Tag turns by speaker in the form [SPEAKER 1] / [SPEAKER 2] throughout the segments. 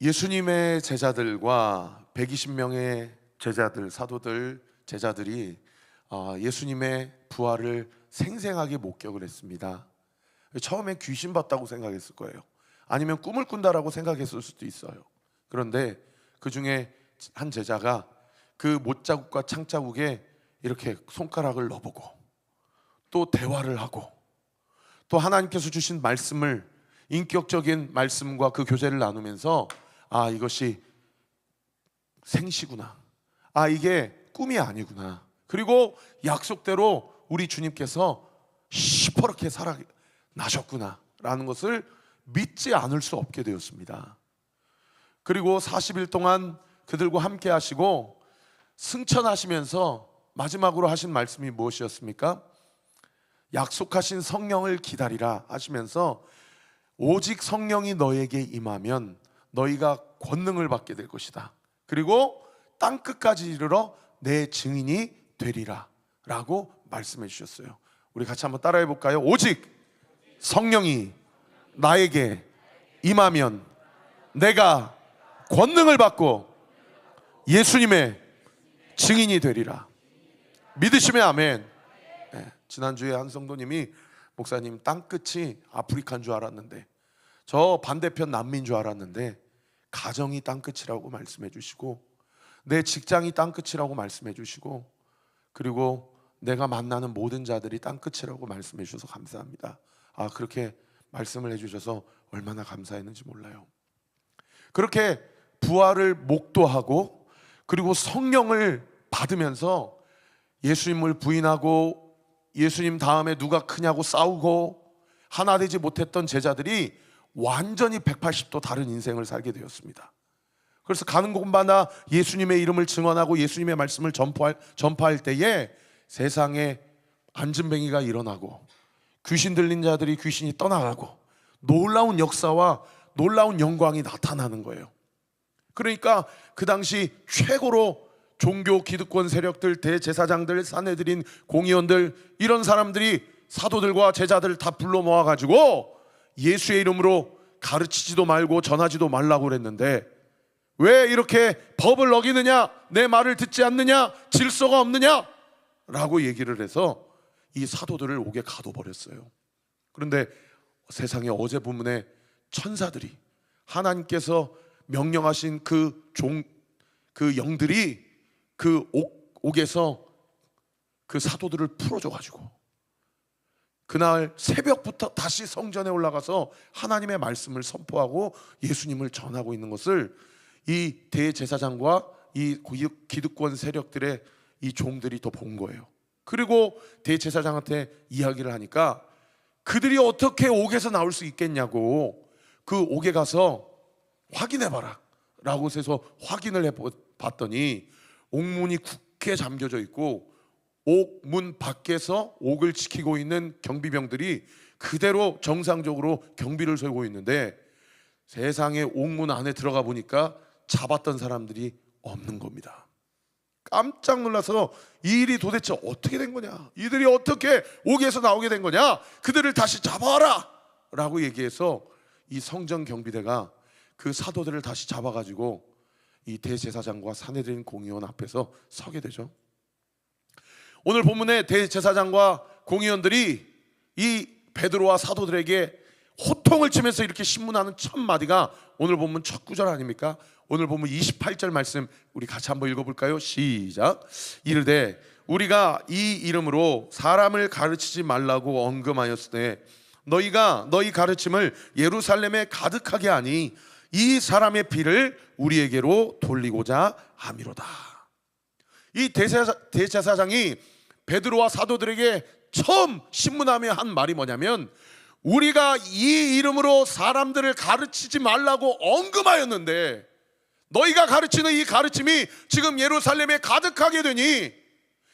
[SPEAKER 1] 예수님의 제자들과 120명의 제자들, 사도들, 제자들이 예수님의 부활을 생생하게 목격을 했습니다. 처음엔 귀신 봤다고 생각했을 거예요. 아니면 꿈을 꾼다라고 생각했을 수도 있어요. 그런데 그 중에 한 제자가 그 못자국과 창자국에 이렇게 손가락을 넣어보고 또 대화를 하고 또 하나님께서 주신 말씀을, 인격적인 말씀과 그 교제를 나누면서 이것이 생시구나, 이게 꿈이 아니구나, 그리고 약속대로 우리 주님께서 시퍼렇게 살아나셨구나 라는 것을 믿지 않을 수 없게 되었습니다. 그리고 40일 동안 그들과 함께 하시고 승천하시면서 마지막으로 하신 말씀이 무엇이었습니까? 약속하신 성령을 기다리라 하시면서 오직 성령이 너에게 임하면 너희가 권능을 받게 될 것이다. 그리고 땅끝까지 이르러 내 증인이 되리라 라고 말씀해 주셨어요. 우리 같이 한번 따라해 볼까요? 오직 성령이 나에게 임하면 내가 권능을 받고 예수님의 증인이 되리라. 믿으시면 아멘. 지난주에 한 성도님이 목사님, 땅끝이 아프리카인 줄 알았는데, 저 반대편 남미인 줄 알았는데 가정이 땅끝이라고 말씀해 주시고, 내 직장이 땅끝이라고 말씀해 주시고, 그리고 내가 만나는 모든 자들이 땅끝이라고 말씀해 주셔서 감사합니다. 그렇게 말씀을 해주셔서 얼마나 감사했는지 몰라요. 그렇게 부활을 목도하고 그리고 성령을 받으면서 예수님을 부인하고 예수님 다음에 누가 크냐고 싸우고 하나 되지 못했던 제자들이 완전히 180도 다른 인생을 살게 되었습니다. 그래서 가는 곳마다 예수님의 이름을 증언하고 예수님의 말씀을 전파할 때에 세상에 안진뱅이가 일어나고 귀신 들린 자들이 귀신이 떠나가고 놀라운 역사와 놀라운 영광이 나타나는 거예요. 그러니까 그 당시 최고로 종교 기득권 세력들, 대제사장들, 산헤드린 공의원들, 이런 사람들이 사도들과 제자들을 다 불러 모아가지고 예수의 이름으로 가르치지도 말고 전하지도 말라고 그랬는데, 왜 이렇게 법을 어기느냐, 내 말을 듣지 않느냐, 질서가 없느냐 라고 얘기를 해서 이 사도들을 옥에 가둬버렸어요. 그런데 세상에 어제 본문에 천사들이, 하나님께서 명령하신 그 영들이 그 옥에서 그 사도들을 풀어줘가지고 그날 새벽부터 다시 성전에 올라가서 하나님의 말씀을 선포하고 예수님을 전하고 있는 것을 이 대제사장과 이 기득권 세력들의 이 종들이 더 본 거예요. 그리고 대제사장한테 이야기를 하니까 그들이 어떻게 옥에서 나올 수 있겠냐고, 그 옥에 가서 확인해봐라 라고 해서 확인을 해봤더니 옥문이 굳게 잠겨져 있고 옥문 밖에서 옥을 지키고 있는 경비병들이 그대로 정상적으로 경비를 서고 있는데, 세상에 옥문 안에 들어가 보니까 잡았던 사람들이 없는 겁니다. 깜짝 놀라서 이 일이 도대체 어떻게 된 거냐, 이들이 어떻게 옥에서 나오게 된 거냐, 그들을 다시 잡아라 라고 얘기해서 이 성전 경비대가 그 사도들을 다시 잡아가지고 이 대제사장과 산헤드린 공의원 앞에서 서게 되죠. 오늘 본문의 대제사장과 공의원들이 이 베드로와 사도들에게 호통을 치면서 이렇게 신문하는 첫 마디가 오늘 본문 첫 구절 아닙니까? 오늘 본문 28절 말씀 우리 같이 한번 읽어볼까요? 시작. 이르되 우리가 이 이름으로 사람을 가르치지 말라고 언금하였으되 너희가 너희 가르침을 예루살렘에 가득하게 하니 이 사람의 피를 우리에게로 돌리고자 함이로다. 이 대제사장이 베드로와 사도들에게 처음 신문하며 한 말이 뭐냐면, 우리가 이 이름으로 사람들을 가르치지 말라고 언금하였는데 너희가 가르치는 이 가르침이 지금 예루살렘에 가득하게 되니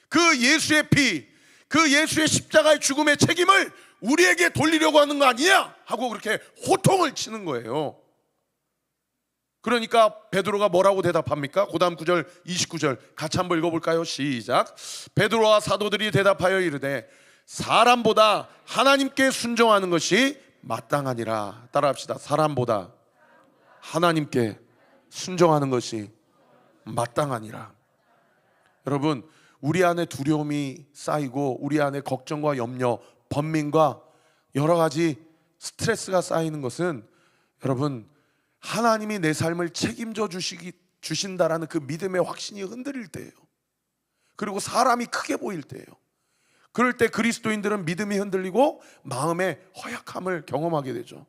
[SPEAKER 1] 그 예수의 피, 그 예수의 십자가의 죽음의 책임을 우리에게 돌리려고 하는 거 아니냐 하고 그렇게 호통을 치는 거예요. 그러니까 베드로가 뭐라고 대답합니까? 그 다음 9절 29절 같이 한번 읽어볼까요? 시작. 베드로와 사도들이 대답하여 이르되 사람보다 하나님께 순종하는 것이 마땅하니라. 따라합시다. 사람보다 하나님께 순종하는 것이 마땅하니라. 여러분, 우리 안에 두려움이 쌓이고 우리 안에 걱정과 염려, 번민과 여러 가지 스트레스가 쌓이는 것은 여러분, 하나님이 내 삶을 책임져 주신다라는 그 믿음의 확신이 흔들릴 때예요. 그리고 사람이 크게 보일 때예요. 그럴 때 그리스도인들은 믿음이 흔들리고 마음의 허약함을 경험하게 되죠.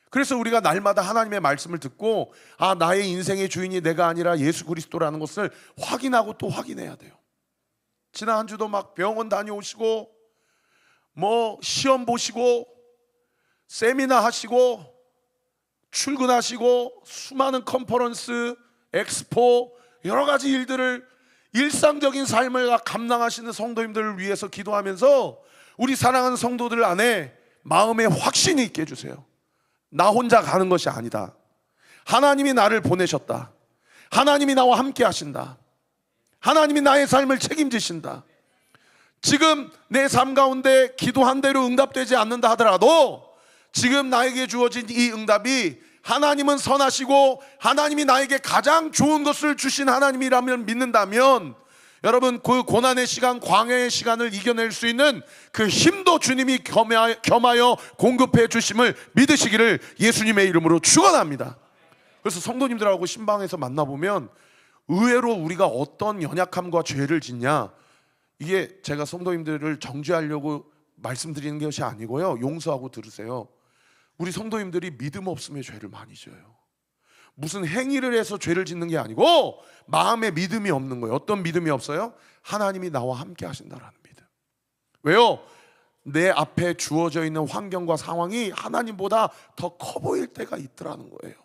[SPEAKER 1] 그래서 우리가 날마다 하나님의 말씀을 듣고 나의 인생의 주인이 내가 아니라 예수 그리스도라는 것을 확인하고 또 확인해야 돼요. 지난 한 주도 막 병원 다녀오시고 시험 보시고 세미나 하시고 출근하시고 수많은 컨퍼런스, 엑스포 여러 가지 일들을 일상적인 삶을 감당하시는 성도님들을 위해서 기도하면서 우리 사랑하는 성도들 안에 마음의 확신이 있게 해주세요. 나 혼자 가는 것이 아니다. 하나님이 나를 보내셨다. 하나님이 나와 함께 하신다. 하나님이 나의 삶을 책임지신다. 지금 내 삶 가운데 기도한 대로 응답되지 않는다 하더라도 지금 나에게 주어진 이 응답이 하나님은 선하시고 하나님이 나에게 가장 좋은 것을 주신 하나님이라면 믿는다면 여러분, 그 고난의 시간, 광야의 시간을 이겨낼 수 있는 그 힘도 주님이 겸하여 공급해 주심을 믿으시기를 예수님의 이름으로 축원합니다. 그래서 성도님들하고 신방에서 만나보면 의외로 우리가 어떤 연약함과 죄를 짓냐, 이게 제가 성도님들을 정죄하려고 말씀드리는 것이 아니고요, 용서하고 들으세요. 우리 성도님들이 믿음 없음의 죄를 많이 져요. 무슨 행위를 해서 죄를 짓는 게 아니고 마음에 믿음이 없는 거예요. 어떤 믿음이 없어요? 하나님이 나와 함께 하신다라는 믿음. 왜요? 내 앞에 주어져 있는 환경과 상황이 하나님보다 더 커 보일 때가 있더라는 거예요.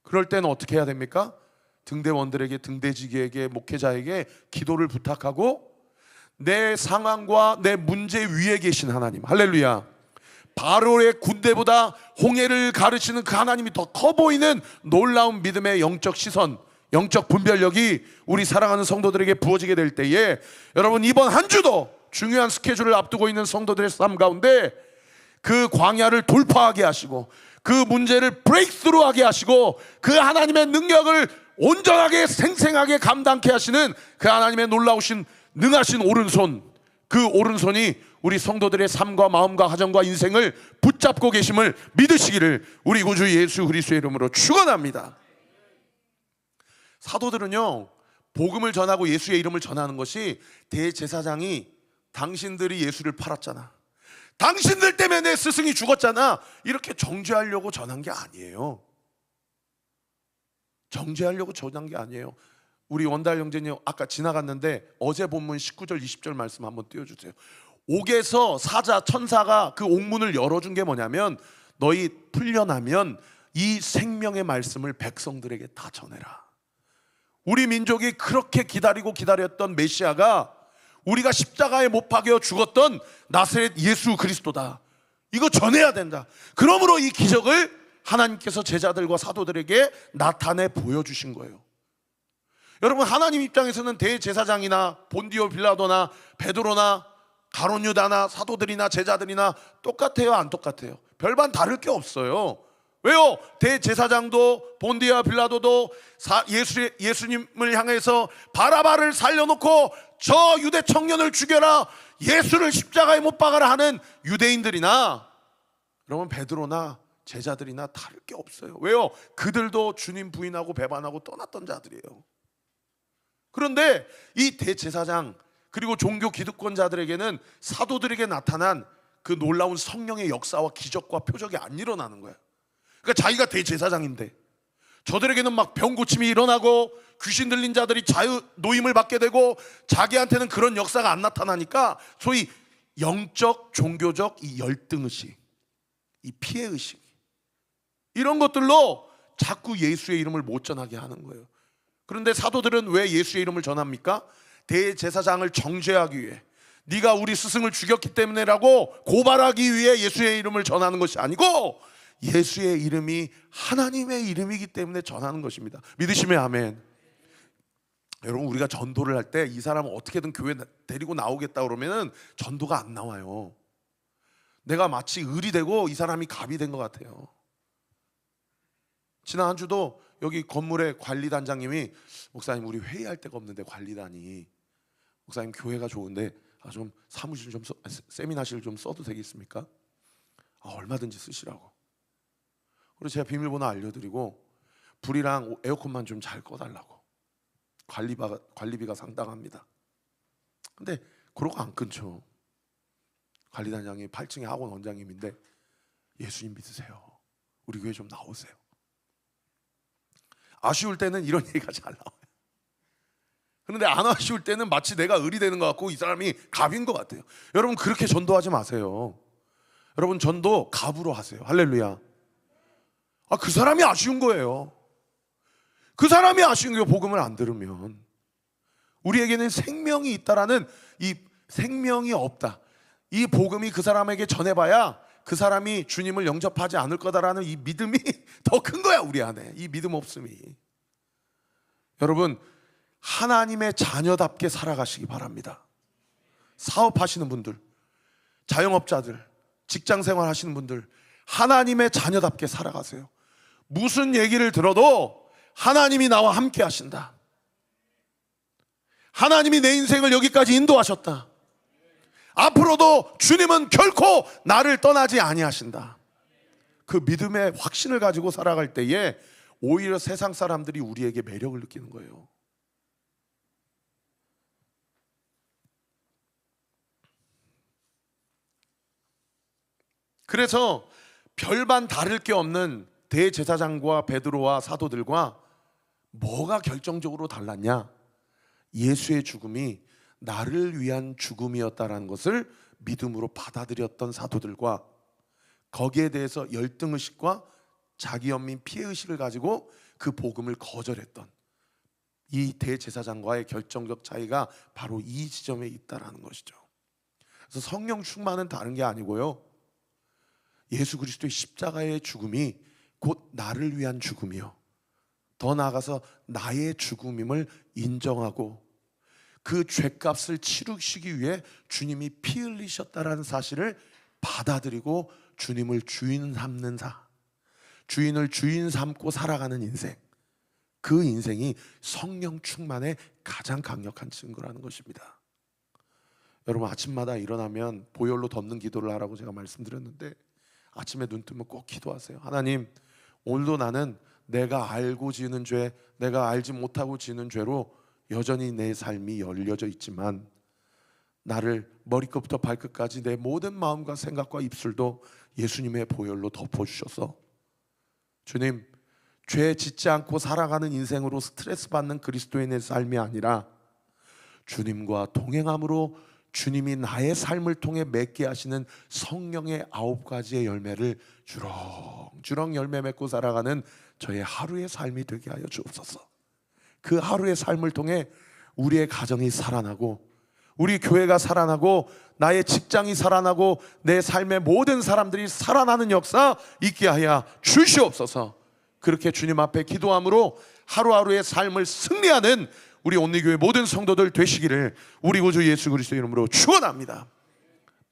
[SPEAKER 1] 그럴 때는 어떻게 해야 됩니까? 등대원들에게, 등대지기에게, 목회자에게 기도를 부탁하고 내 상황과 내 문제 위에 계신 하나님, 할렐루야, 바로의 군대보다 홍해를 가르치는 그 하나님이 더 커 보이는 놀라운 믿음의 영적 시선, 영적 분별력이 우리 사랑하는 성도들에게 부어지게 될 때에 여러분, 이번 한 주도 중요한 스케줄을 앞두고 있는 성도들의 삶 가운데 그 광야를 돌파하게 하시고 그 문제를 브레이크스루하게 하시고 그 하나님의 능력을 온전하게 생생하게 감당케 하시는 그 하나님의 놀라우신 능하신 오른손, 그 오른손이 우리 성도들의 삶과 마음과 가정과 인생을 붙잡고 계심을 믿으시기를 우리 구주 예수 그리스도의 이름으로 축원합니다. 사도들은요, 복음을 전하고 예수의 이름을 전하는 것이 대제사장이 당신들이 예수를 팔았잖아, 당신들 때문에 내 스승이 죽었잖아, 이렇게 정죄하려고 전한 게 아니에요. 정죄하려고 전한 게 아니에요. 우리 원달 형제님 아까 지나갔는데 어제 본문 19절 20절 말씀 한번 띄워주세요. 옥에서 사자 천사가 그 옥문을 열어준 게 뭐냐면 너희 풀려나면 이 생명의 말씀을 백성들에게 다 전해라. 우리 민족이 그렇게 기다리고 기다렸던 메시아가 우리가 십자가에 못 박여 죽었던 나사렛 예수 그리스도다. 이거 전해야 된다. 그러므로 이 기적을 하나님께서 제자들과 사도들에게 나타내 보여주신 거예요. 여러분, 하나님 입장에서는 대제사장이나 본디오 빌라도나 베드로나 가룟 유다나 사도들이나 제자들이나 똑같아요, 안 똑같아요? 별반 다를 게 없어요. 왜요? 대제사장도 본디오 빌라도도 예수님을 향해서 바라바를 살려놓고 저 유대 청년을 죽여라, 예수를 십자가에 못 박아라 하는 유대인들이나 여러분 베드로나 제자들이나 다를 게 없어요. 왜요? 그들도 주님 부인하고 배반하고 떠났던 자들이에요. 그런데 이 대제사장 그리고 종교 기득권자들에게는 사도들에게 나타난 그 놀라운 성령의 역사와 기적과 표적이 안 일어나는 거예요. 그러니까 자기가 대제사장인데 저들에게는 막 병 고침이 일어나고 귀신 들린 자들이 자유 노임을 받게 되고 자기한테는 그런 역사가 안 나타나니까 소위 영적 종교적 이 열등의식, 이 피해의식, 이런 것들로 자꾸 예수의 이름을 못 전하게 하는 거예요. 그런데 사도들은 왜 예수의 이름을 전합니까? 대제사장을 정죄하기 위해, 네가 우리 스승을 죽였기 때문에라고 고발하기 위해 예수의 이름을 전하는 것이 아니고 예수의 이름이 하나님의 이름이기 때문에 전하는 것입니다. 믿으시면 아멘. 여러분, 우리가 전도를 할 때 이 사람을 어떻게든 교회 데리고 나오겠다 그러면은 전도가 안 나와요. 내가 마치 을이 되고 이 사람이 갑이 된 것 같아요. 지난 한 주도 여기 건물의 관리단장님이 목사님 우리 회의할 데가 없는데 관리단이 목사님 교회가 좋은데 좀 사무실 좀 세미나실 좀 써도 되겠습니까? 얼마든지 쓰시라고. 그래서 제가 비밀번호 알려드리고 불이랑 에어컨만 좀 잘 꺼달라고. 관리비가 상당합니다. 근데 그러고 안 끊죠. 관리단장이 8층에 학원 원장님인데 예수님 믿으세요. 우리 교회 좀 나오세요. 아쉬울 때는 이런 얘기가 잘 나와요. 그런데 안 아쉬울 때는 마치 내가 을이 되는 것 같고 이 사람이 갑인 것 같아요. 여러분 그렇게 전도하지 마세요. 여러분 전도 갑으로 하세요. 할렐루야. 그 사람이 아쉬운 거예요. 그 사람이 아쉬운 게 복음을 안 들으면 우리에게는 생명이 있다라는 이 생명이 없다. 이 복음이 그 사람에게 전해봐야 그 사람이 주님을 영접하지 않을 거다라는 이 믿음이 더 큰 거야 우리 안에. 이 믿음 없음이. 여러분 하나님의 자녀답게 살아가시기 바랍니다. 사업하시는 분들, 자영업자들, 직장생활 하시는 분들 하나님의 자녀답게 살아가세요. 무슨 얘기를 들어도 하나님이 나와 함께 하신다. 하나님이 내 인생을 여기까지 인도하셨다. 앞으로도 주님은 결코 나를 떠나지 아니하신다. 그 믿음의 확신을 가지고 살아갈 때에 오히려 세상 사람들이 우리에게 매력을 느끼는 거예요. 그래서 별반 다를 게 없는 대제사장과 베드로와 사도들과 뭐가 결정적으로 달랐냐? 예수의 죽음이 나를 위한 죽음이었다라는 것을 믿음으로 받아들였던 사도들과 거기에 대해서 열등의식과 자기 연민 피해의식을 가지고 그 복음을 거절했던 이 대제사장과의 결정적 차이가 바로 이 지점에 있다라는 것이죠. 그래서 성령 충만은 다른 게 아니고요, 예수 그리스도의 십자가의 죽음이 곧 나를 위한 죽음이요, 더 나아가서 나의 죽음임을 인정하고 그 죄값을 치르시기 위해 주님이 피 흘리셨다라는 사실을 받아들이고 주님을 주인 삼는 주인을 주인 삼고 살아가는 인생, 그 인생이 성령 충만의 가장 강력한 증거라는 것입니다. 여러분 아침마다 일어나면 보혈로 덮는 기도를 하라고 제가 말씀드렸는데 아침에 눈 뜨면 꼭 기도하세요. 하나님, 오늘도 나는 내가 알고 지는 죄, 내가 알지 못하고 지는 죄로 여전히 내 삶이 열려져 있지만 나를 머리끝부터 발끝까지 내 모든 마음과 생각과 입술도 예수님의 보혈로 덮어주셔서 주님, 죄 짓지 않고 살아가는 인생으로 스트레스 받는 그리스도인의 삶이 아니라 주님과 동행함으로 주님이 나의 삶을 통해 맺게 하시는 성령의 9가지의 열매를 주렁주렁 열매 맺고 살아가는 저의 하루의 삶이 되게 하여 주옵소서. 그 하루의 삶을 통해 우리의 가정이 살아나고 우리 교회가 살아나고 나의 직장이 살아나고 내 삶의 모든 사람들이 살아나는 역사 있게 하여 주시옵소서. 그렇게 주님 앞에 기도함으로 하루하루의 삶을 승리하는 우리 온리교회 모든 성도들 되시기를 우리 구주 예수 그리스도 이름으로 축원합니다.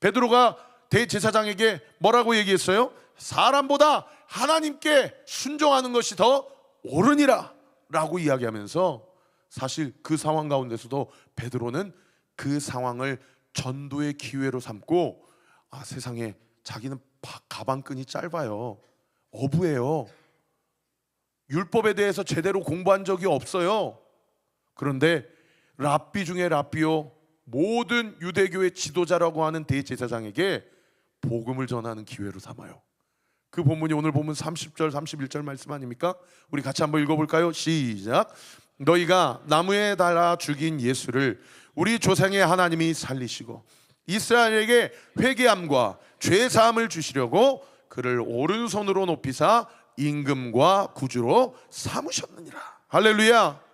[SPEAKER 1] 베드로가 대제사장에게 뭐라고 얘기했어요? 사람보다 하나님께 순종하는 것이 더 옳으니라 라고 이야기하면서 사실 그 상황 가운데서도 베드로는 그 상황을 전도의 기회로 삼고 세상에 자기는 가방끈이 짧아요, 어부예요, 율법에 대해서 제대로 공부한 적이 없어요. 그런데 랍비 중에 랍비요, 모든 유대교의 지도자라고 하는 대제사장에게 복음을 전하는 기회로 삼아요. 그 본문이 오늘 보면 30절 31절 말씀 아닙니까? 우리 같이 한번 읽어볼까요? 시작. 너희가 나무에 달아 죽인 예수를 우리 조상의 하나님이 살리시고 이스라엘에게 회개함과 죄사함을 주시려고 그를 오른손으로 높이사 임금과 구주로 삼으셨느니라. 할렐루야.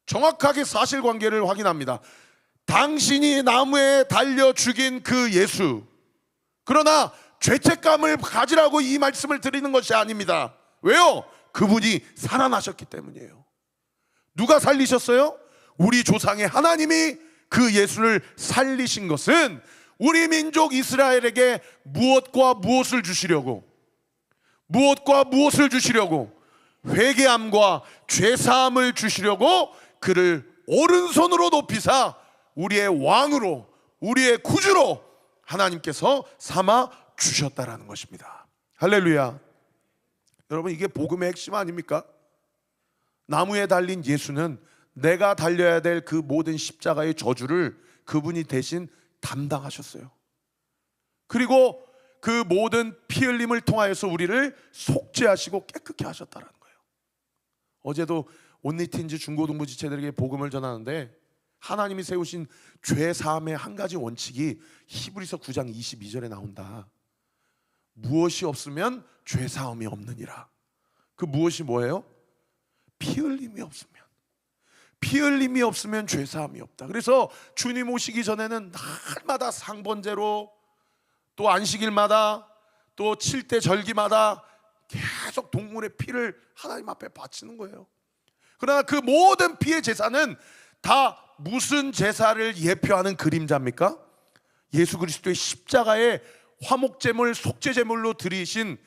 [SPEAKER 1] 정확하게 사실관계를 확인합니다. 당신이 나무에 달려 죽인 그 예수, 그러나 죄책감을 가지라고 이 말씀을 드리는 것이 아닙니다. 왜요? 그분이 살아나셨기 때문이에요. 누가 살리셨어요? 우리 조상의 하나님이 그 예수를 살리신 것은 우리 민족 이스라엘에게 무엇과 무엇을 주시려고 회개함과 죄사함을 주시려고 그를 오른손으로 높이사 우리의 왕으로, 우리의 구주로 하나님께서 삼아 주셨다라는 것입니다. 할렐루야. 여러분, 이게 복음의 핵심 아닙니까? 나무에 달린 예수는 내가 달려야 될 그 모든 십자가의 저주를 그분이 대신 담당하셨어요. 그리고 그 모든 피 흘림을 통하여서 우리를 속죄하시고 깨끗게 하셨다는 거예요. 어제도 온리틴즈 중고등부 지체들에게 복음을 전하는데 하나님이 세우신 죄 사함의 한 가지 원칙이 히브리서 9장 22절에 나온다. 무엇이 없으면 죄 사함이 없느니라. 그 무엇이 뭐예요? 피 흘림이 없으면, 피 흘림이 없으면 죄 사함이 없다. 그래서 주님 오시기 전에는 날마다 상번제로, 또 안식일마다, 또 칠대 절기마다 계속 동물의 피를 하나님 앞에 바치는 거예요. 그러나 그 모든 피의 제사는 다 무슨 제사를 예표하는 그림자입니까? 예수 그리스도의 십자가의 화목제물, 속죄제물로 드리신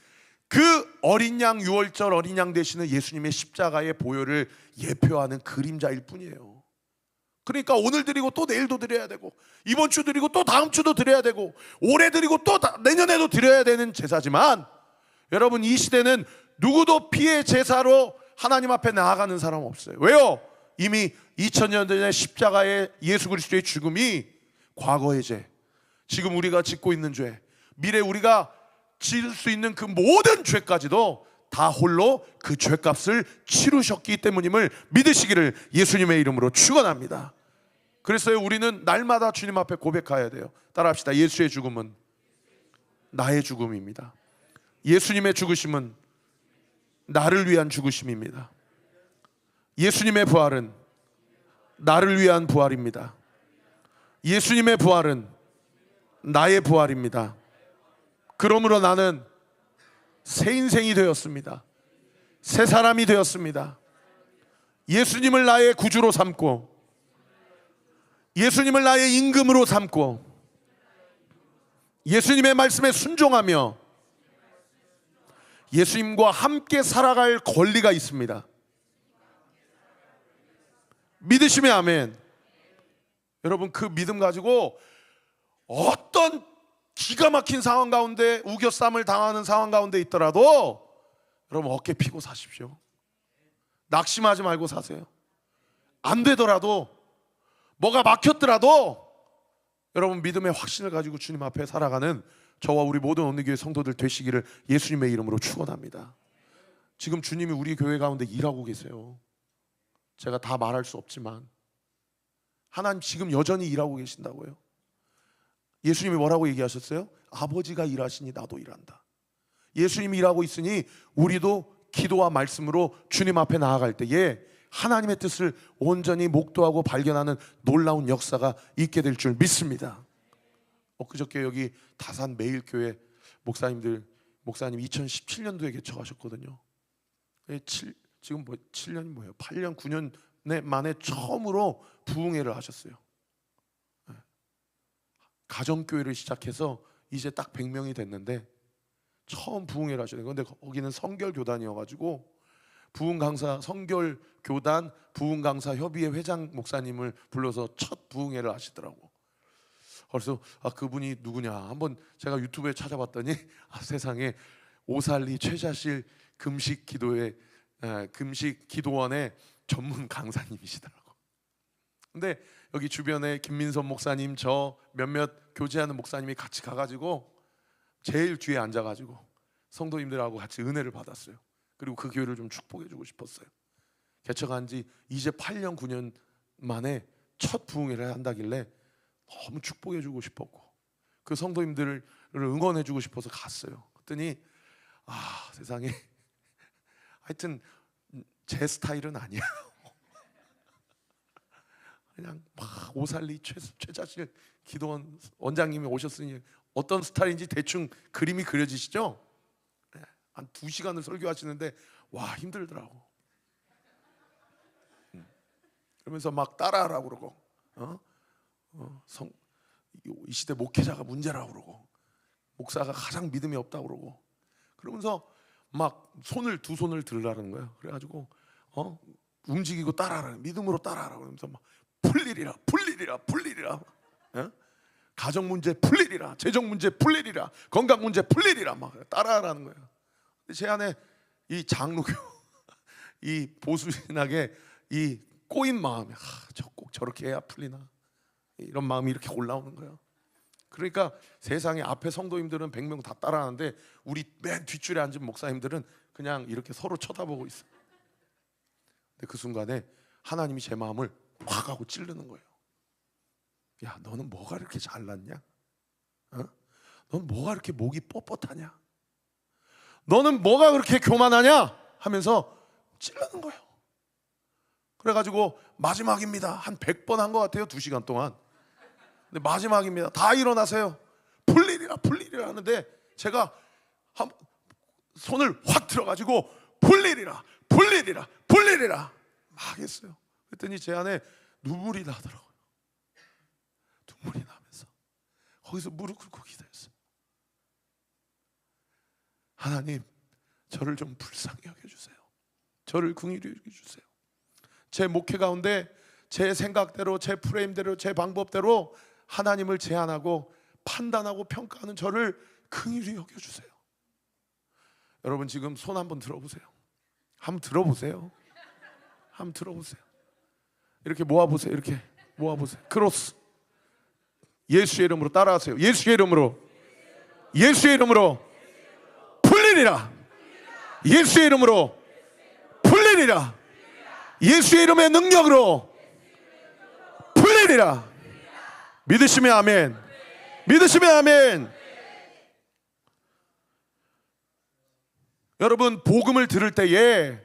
[SPEAKER 1] 그 어린 양, 유월절 어린 양 되시는 예수님의 십자가의 보혈을 예표하는 그림자일 뿐이에요. 그러니까 오늘 드리고 또 내일도 드려야 되고, 이번 주 드리고 또 다음 주도 드려야 되고, 올해 드리고 또 내년에도 드려야 되는 제사지만, 여러분, 이 시대는 누구도 피의 제사로 하나님 앞에 나아가는 사람 없어요. 왜요? 이미 2000년 전에 십자가의 예수 그리스도의 죽음이 과거의 죄, 지금 우리가 짓고 있는 죄, 미래 우리가 지을 수 있는 그 모든 죄까지도 다 홀로 그 죄값을 치르셨기 때문임을 믿으시기를 예수님의 이름으로 축원합니다. 그래서 우리는 날마다 주님 앞에 고백해야 돼요. 따라합시다. 예수의 죽음은 나의 죽음입니다. 예수님의 죽으심은 나를 위한 죽으심입니다. 예수님의 부활은 나를 위한 부활입니다. 예수님의 부활은 나의 부활입니다. 그러므로 나는 새 인생이 되었습니다. 새 사람이 되었습니다. 예수님을 나의 구주로 삼고, 예수님을 나의 임금으로 삼고, 예수님의 말씀에 순종하며 예수님과 함께 살아갈 권리가 있습니다. 믿으시면 아멘. 여러분, 그 믿음 가지고 어떤 기가 막힌 상황 가운데, 우겨쌈을 당하는 상황 가운데 있더라도 여러분 어깨 피고 사십시오. 낙심하지 말고 사세요. 안 되더라도, 뭐가 막혔더라도 여러분 믿음의 확신을 가지고 주님 앞에 살아가는 저와 우리 모든 온리교회 성도들 되시기를 예수님의 이름으로 축원합니다. 지금 주님이 우리 교회 가운데 일하고 계세요. 제가 다 말할 수 없지만 하나님 지금 여전히 일하고 계신다고요. 예수님이 뭐라고 얘기하셨어요? 아버지가 일하시니 나도 일한다. 예수님이 일하고 있으니 우리도 기도와 말씀으로 주님 앞에 나아갈 때에 하나님의 뜻을 온전히 목도하고 발견하는 놀라운 역사가 있게 될 줄 믿습니다. 엊그저께 여기 다산 매일교회 목사님 2017년도에 개척하셨거든요. 지금 7년이 뭐예요? 8년 9년 만에 처음으로 부흥회를 하셨어요. 가정교회를 시작해서 이제 딱 100명이 됐는데 처음 부흥회를 하셨어요. 그런데 거기는 성결교단이어가지고 부흥강사, 성결교단 부흥강사 협의회 회장 목사님을 불러서 첫 부흥회를 하시더라고. 그래서 그분이 누구냐 한번 제가 유튜브에 찾아봤더니 세상에 오살리 최자실 금식 기도원의 전문 강사님이시더라고. 근데 여기 주변에 김민선 목사님, 저 몇몇 교제하는 목사님이 같이 가가지고 제일 뒤에 앉아가지고 성도님들하고 같이 은혜를 받았어요. 그리고 그 교회를 좀 축복해주고 싶었어요. 개척한 지 이제 8년 9년 만에 첫 부흥회를 한다길래 너무 축복해주고 싶었고 그 성도님들을 응원해주고 싶어서 갔어요. 그랬더니 세상에 하여튼 제 스타일은 아니에요. 그냥 막 오살리 최자실 기도원 원장님이 오셨으니 어떤 스타일인지 대충 그림이 그려지시죠? 한 2시간을 설교하시는데 와 힘들더라고. 그러면서 막 따라하라고 그러고 이 시대 목회자가 문제라고 그러고 목사가 가장 믿음이 없다고 그러고 그러면서 막 두 손을 들라는 거예요. 그래가지고 움직이고 따라하라, 믿음으로 따라하라 그러면서 막 풀리리라. 예? 가정 문제 풀리리라, 재정 문제 풀리리라, 건강 문제 풀리리라 막 따라하라는 거예요. 근데 제 안에 이 장로교 이 보수신학의 이 꼬인 마음이 저 꼭 저렇게 해야 풀리나, 이런 마음이 이렇게 올라오는 거예요. 그러니까 세상에 앞에 성도님들은 100명 다 따라하는데 우리 맨 뒷줄에 앉은 목사님들은 그냥 이렇게 서로 쳐다보고 있어요. 근데 그 순간에 하나님이 제 마음을 확 하고 찌르는 거예요. 야, 너는 뭐가 이렇게 잘났냐? 넌 뭐가 이렇게 목이 뻣뻣하냐? 너는 뭐가 그렇게 교만하냐? 하면서 찌르는 거예요. 그래가지고 마지막입니다. 한 100번 한 것 같아요. 2시간 동안. 근데 마지막입니다. 다 일어나세요. 풀리리라 하는데 제가 손을 확 들어가지고 풀리리라 막 했어요. 그랬더니 제 안에 눈물이 나더라고요. 눈물이 나면서 거기서 무릎 꿇고 기도했어요. 하나님, 저를 좀 불쌍히 여겨주세요. 저를 긍휼히 여겨주세요. 제 목회 가운데 제 생각대로, 제 프레임대로, 제 방법대로 하나님을 제한하고 판단하고 평가하는 저를 긍휼히 여겨주세요. 여러분 지금 손 한번 들어보세요. 한번 들어보세요. 이렇게 모아보세요. 이렇게 모아보세요. 크로스. 예수의 이름으로 따라하세요. 예수의 이름으로 풀리리라. 예수의 이름으로 풀리리라. 예수의 이름의 능력으로 풀리리라. 믿으시면 아멘. 여러분 복음을 들을 때에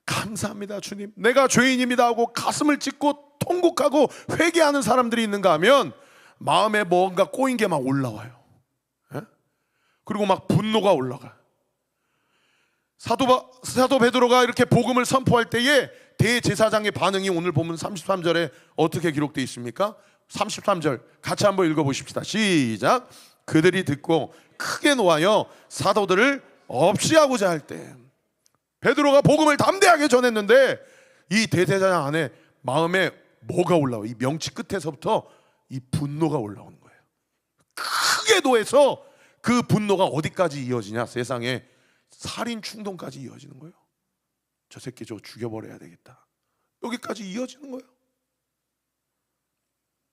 [SPEAKER 1] 감사합니다 주님, 내가 죄인입니다 하고 가슴을 찢고 통곡하고 회개하는 사람들이 있는가 하면 마음에 뭔가 꼬인 게 막 올라와요. 그리고 막 분노가 올라가요. 사도 베드로가 이렇게 복음을 선포할 때에 대제사장의 반응이 오늘 보면 33절에 어떻게 기록되어 있습니까? 33절 같이 한번 읽어보십시다. 시작. 그들이 듣고 크게 놓아여 사도들을 없이하고자 할 때, 베드로가 복음을 담대하게 전했는데 이 대제사장 안에 마음에 뭐가 올라와요? 이 명치 끝에서부터 이 분노가 올라오는 거예요. 크게 놓여서 그 분노가 어디까지 이어지냐? 세상에 살인 충동까지 이어지는 거예요. 저 새끼 저 죽여버려야 되겠다, 여기까지 이어지는 거예요.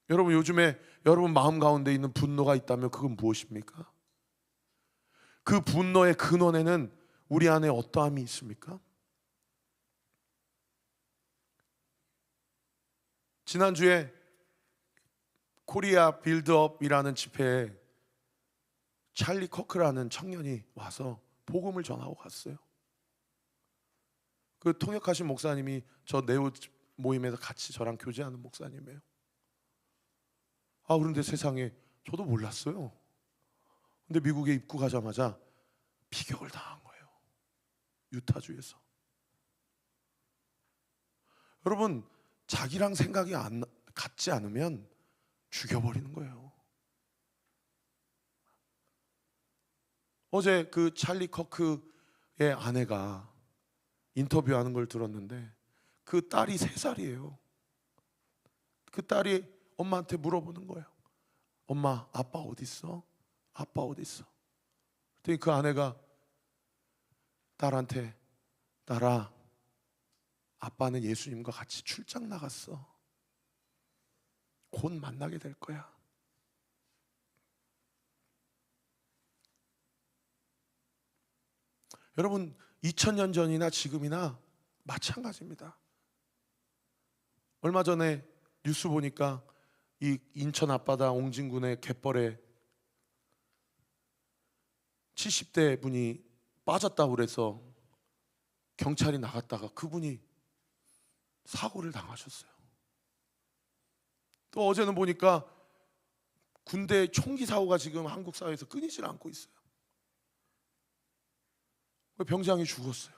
[SPEAKER 1] 여러분 요즘에 여러분 마음 가운데 있는 분노가 있다면 그건 무엇입니까? 그 분노의 근원에는 우리 안에 어떠함이 있습니까? 지난주에 코리아 빌드업이라는 집회에 찰리 커크라는 청년이 와서 복음을 전하고 갔어요. 그 통역하신 목사님이 저 네오 모임에서 같이 저랑 교제하는 목사님이에요. 그런데 세상에 저도 몰랐어요. 근데 미국에 입국하자마자 피격을 당한 거예요. 유타주에서. 여러분 자기랑 생각이 같지 않으면 죽여버리는 거예요. 어제 그 찰리 커크의 아내가 인터뷰하는 걸 들었는데 그 딸이 3살이에요. 그 딸이 엄마한테 물어보는 거예요. 엄마, 아빠 어디 있어? 아빠 어디 있어? 그랬더니 그 아내가 딸한테, 딸아, 아빠는 예수님과 같이 출장 나갔어. 곧 만나게 될 거야. 여러분 2000년 전이나 지금이나 마찬가지입니다. 얼마 전에 뉴스 보니까 이 인천 앞바다 옹진군의 갯벌에 70대 분이 빠졌다고 그래서 경찰이 나갔다가 그분이 사고를 당하셨어요. 또 어제는 보니까 군대 총기 사고가 지금 한국 사회에서 끊이질 않고 있어요. 병장이 죽었어요.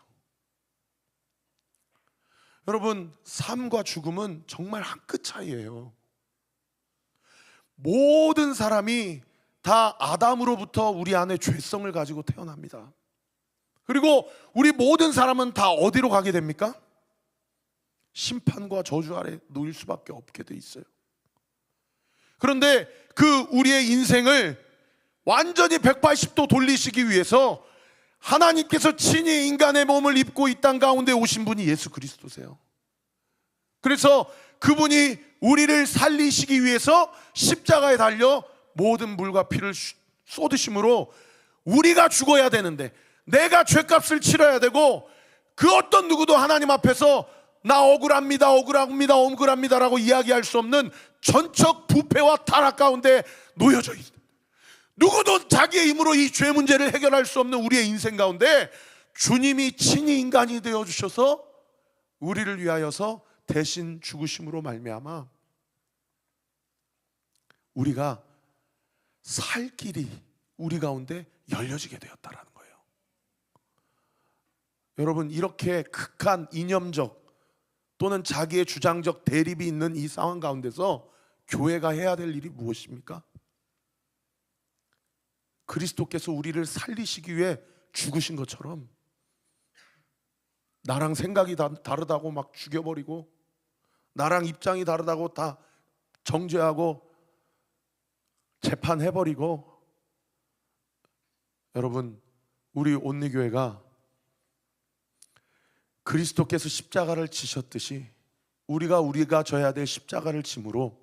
[SPEAKER 1] 여러분 삶과 죽음은 정말 한 끗 차이예요. 모든 사람이 다 아담으로부터 우리 안에 죄성을 가지고 태어납니다. 그리고 우리 모든 사람은 다 어디로 가게 됩니까? 심판과 저주 아래 놓일 수밖에 없게 돼 있어요. 그런데 그 우리의 인생을 완전히 180도 돌리시기 위해서 하나님께서 친히 인간의 몸을 입고 이 땅 가운데 오신 분이 예수 그리스도세요. 그래서 그분이 우리를 살리시기 위해서 십자가에 달려 모든 물과 피를 쏟으심으로 우리가 죽어야 되는데, 내가 죄값을 치러야 되고, 그 어떤 누구도 하나님 앞에서 나 억울합니다, 억울합니다, 억울합니다라고 이야기할 수 없는 전적 부패와 타락 가운데 놓여져 있습니다. 누구도 자기의 힘으로 이 죄 문제를 해결할 수 없는 우리의 인생 가운데 주님이 친히 인간이 되어주셔서 우리를 위하여서 대신 죽으심으로 말미암아 우리가 살 길이 우리 가운데 열려지게 되었다라는 거예요. 여러분, 이렇게 극한 이념적 또는 자기의 주장적 대립이 있는 이 상황 가운데서 교회가 해야 될 일이 무엇입니까? 그리스도께서 우리를 살리시기 위해 죽으신 것처럼 나랑 생각이 다르다고 막 죽여버리고, 나랑 입장이 다르다고 다 정죄하고 재판해버리고, 여러분, 우리 온리교회가 그리스도께서 십자가를 지셨듯이 우리가 져야 될 십자가를 짐으로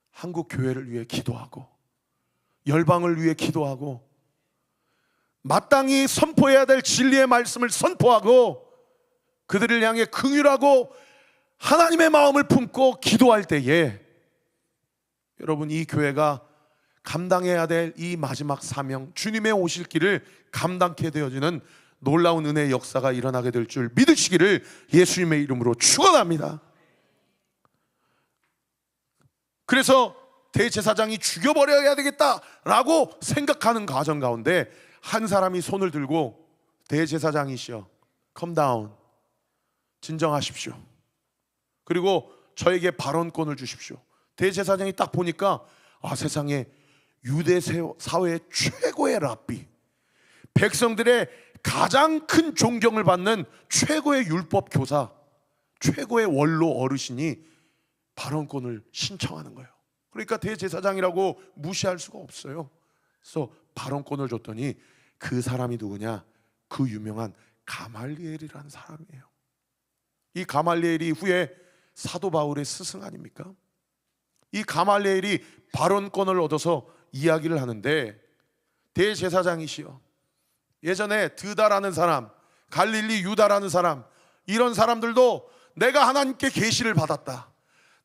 [SPEAKER 1] 한국 교회를 위해 기도하고, 열방을 위해 기도하고, 마땅히 선포해야 될 진리의 말씀을 선포하고, 그들을 향해 긍휼하고 하나님의 마음을 품고 기도할 때에, 여러분, 이 교회가 감당해야 될 이 마지막 사명, 주님의 오실 길을 감당케 되어지는 놀라운 은혜의 역사가 일어나게 될 줄 믿으시기를 예수님의 이름으로 축원합니다. 그래서 대제사장이 죽여버려야 되겠다라고 생각하는 과정 가운데 한 사람이 손을 들고, 대제사장이시여, come down, 진정하십시오. 그리고 저에게 발언권을 주십시오. 대제사장이 딱 보니까, 아, 세상에 유대 사회의 최고의 랍비, 백성들의 가장 큰 존경을 받는 최고의 율법 교사, 최고의 원로 어르신이 발언권을 신청하는 거예요. 그러니까 대제사장이라고 무시할 수가 없어요. 그래서 발언권을 줬더니 그 사람이 누구냐? 그 유명한 가말리엘이라는 사람이에요. 이 가말리엘이 후에 사도 바울의 스승 아닙니까? 이 가말리엘이 발언권을 얻어서 이야기를 하는데, 대제사장이시여, 예전에 드다라는 사람, 갈릴리 유다라는 사람, 이런 사람들도 내가 하나님께 계시를 받았다,